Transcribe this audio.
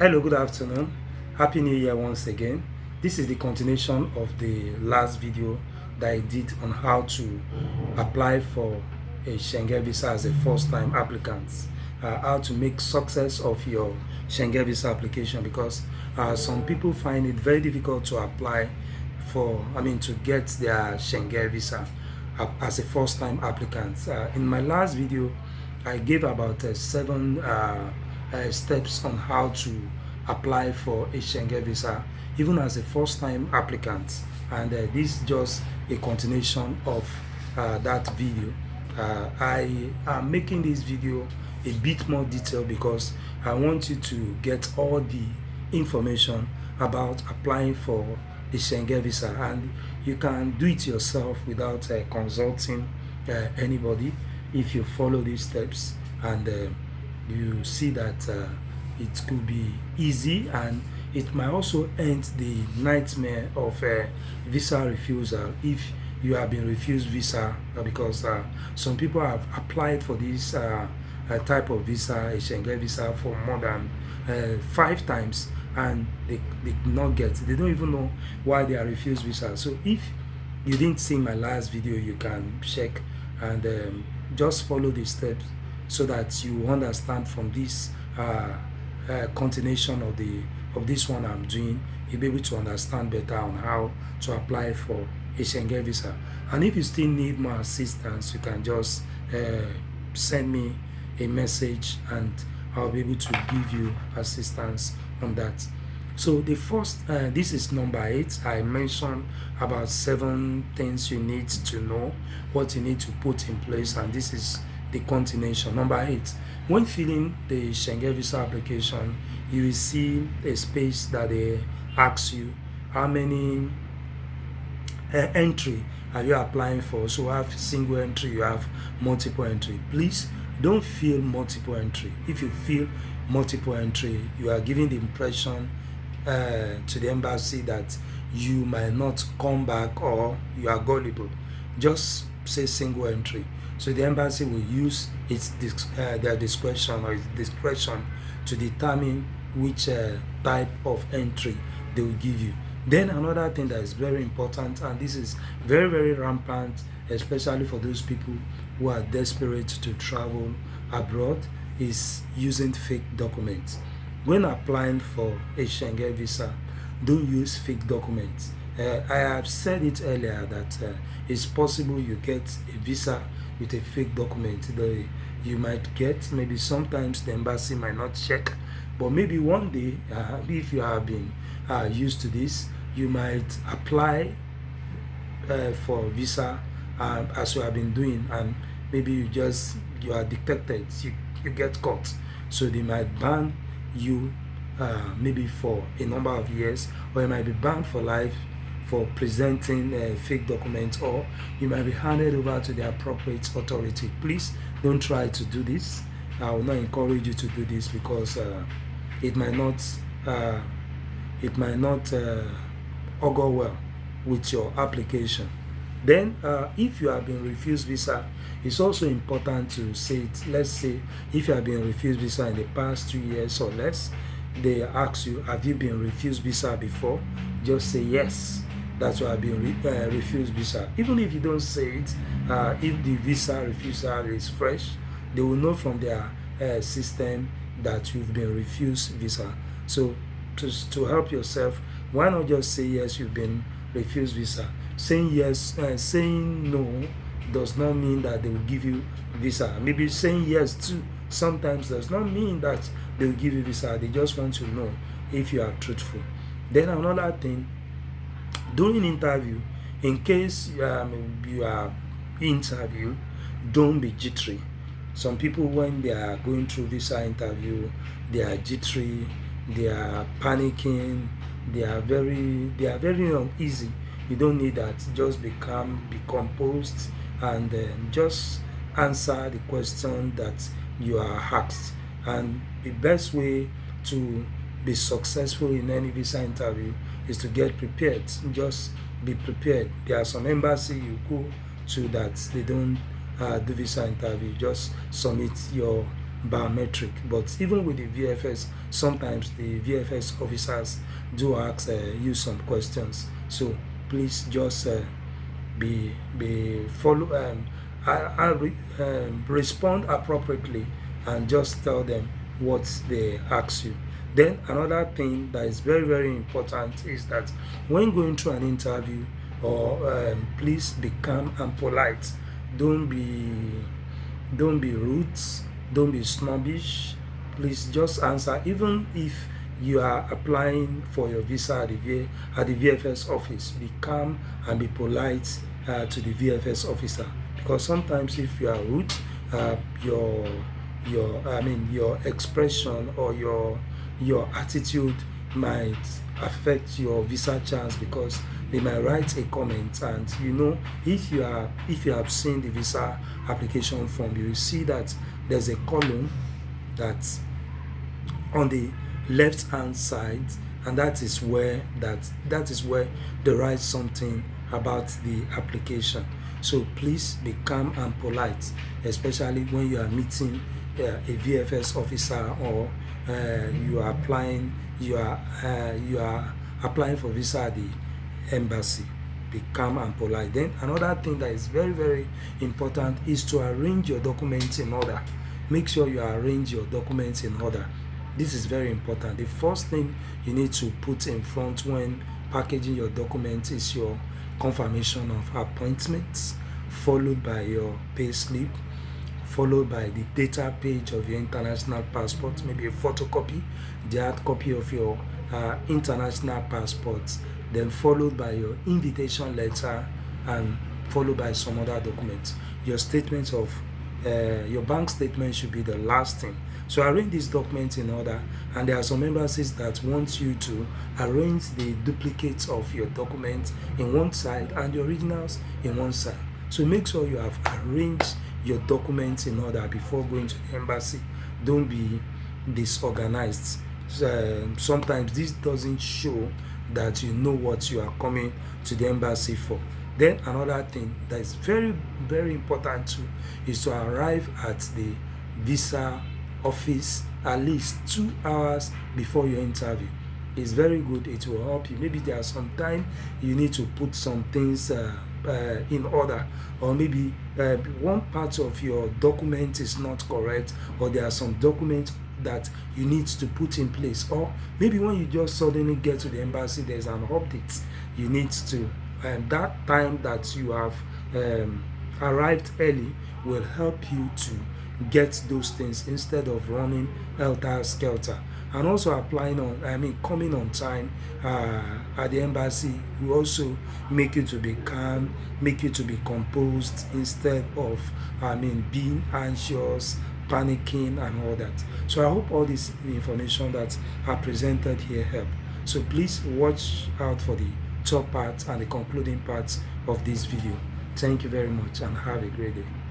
Hello, good afternoon. Happy New Year once again. This is the continuation of the last video that I did on how to apply for a Schengen visa as a first-time applicant. How to make success of your Schengen visa application, because some people find it very difficult to apply to get their Schengen visa as a first-time applicant. In my last video, I gave about seven steps on how to apply for a Schengen visa even as a first-time applicant, and this is just a continuation of that video. I am making this video a bit more detailed because I want you to get all the information about applying for the Schengen visa, and you can do it yourself without consulting anybody if you follow these steps, and you see that it could be easy, and it might also end the nightmare of visa refusal if you have been refused visa, because some people have applied for this type of visa, a Schengen visa, for more than 5 times, and they did not get, they don't even know why they are refused visa. So if you didn't see my last video, you can check and just follow the steps so that you understand from this continuation of this one I'm doing. You'll be able to understand better on how to apply for a Schengen visa. And if you still need more assistance, you can just send me a message and I'll be able to give you assistance on that. So the first, this is number 8. I mentioned about 7 things you need to know, what you need to put in place, and this is the continuation. Number 8, when filling the Schengen visa application, you will see a space that they ask you how many entry are you applying for. So you have single entry, you have multiple entry. Please don't fill multiple entry. If you fill multiple entry, you are giving the impression to the embassy that you might not come back or you are gullible. Just say single entry, so the embassy will use their discretion or its discretion to determine which type of entry they will give you. Then another thing that is very important, and this is very, very rampant, especially for those people who are desperate to travel abroad, is using fake documents. When applying for a Schengen visa, don't use fake documents. I have said it earlier that it's possible you get a visa with a fake document. You might get, maybe sometimes the embassy might not check, but maybe one day, if you have been used to this, you might apply for a visa as you have been doing, and maybe you are detected, you get caught, so they might ban you maybe for a number of years, or you might be banned for life for presenting fake documents, or you might be handed over to the appropriate authority. Please don't try to do this. I will not encourage you to do this, because it might not augur well with your application. Then if you have been refused visa, it's also important to say it. Let's say if you have been refused visa in the past 2 years or less, they ask you, have you been refused visa before? Just say yes, that's why I've been refused visa. Even if you don't say it, if the visa refusal is fresh, they will know from their system that you've been refused visa. So to help yourself, why not just say yes, you've been refused visa? Saying yes, saying no does not mean that they will give you visa. Maybe saying yes too sometimes does not mean that they will give you visa. They just want to know if you are truthful. Then another thing, during interview, in case you are interviewed, don't be jittery. Some people, when they are going through visa interview, they are jittery, they are panicking, they are very uneasy. You don't need that. Just be calm, be composed, and just answer the question that you are asked. And the best way to be successful in any visa interview is to get prepared. Just be prepared. There are some embassy you go to that they don't do visa interview. Just submit your biometric. But even with the VFS, sometimes the VFS officers do ask you some questions. So please just be follow respond appropriately and just tell them what they ask you. Then another thing that is very very important is that when going through an interview, or please be calm and polite. Don't be rude, don't be snobbish. Please just answer. Even if you are applying for your visa at the VFS office, be calm and be polite to the VFS officer, because sometimes if you are rude, your expression or your attitude might affect your visa chance, because they might write a comment. And if you have seen the visa application form, you will see that there's a column that's on the left hand side, and that is where they write something about the application. So please be calm and polite, especially when you are meeting a VFS officer, or you are applying for visa at the embassy. Be calm and polite. Then another thing that is very very important is to arrange your documents in order. Make sure you arrange your documents in order. This is very important. The first thing you need to put in front when packaging your documents is your confirmation of appointments, followed by your pay slip, followed by the data page of your international passport, maybe a photocopy, the hard copy of your international passport, then followed by your invitation letter, and followed by some other documents. Your statement of your bank statement should be the last thing. So arrange these documents in order, and there are some embassies that want you to arrange the duplicates of your documents in one side and the originals in one side. So make sure you have arranged your documents in order before going to the embassy. Don't be disorganized. Sometimes this doesn't show that you know what you are coming to the embassy for. Then another thing that is very very important too is to arrive at the visa office at least 2 hours before your interview. It's very good. It will help you. Maybe there are some time you need to put some things in order, or maybe one part of your document is not correct, or there are some documents that you need to put in place, or maybe when you just suddenly get to the embassy, there's an update you need to, and that time that you have arrived early will help you to get those things instead of running helter skelter. And also coming on time at the embassy will also make you to be calm, make you to be composed, instead of being anxious, panicking and all that. So I hope all this information that are presented here help. So please watch out for the top part and the concluding parts of this video. Thank you very much and have a great day.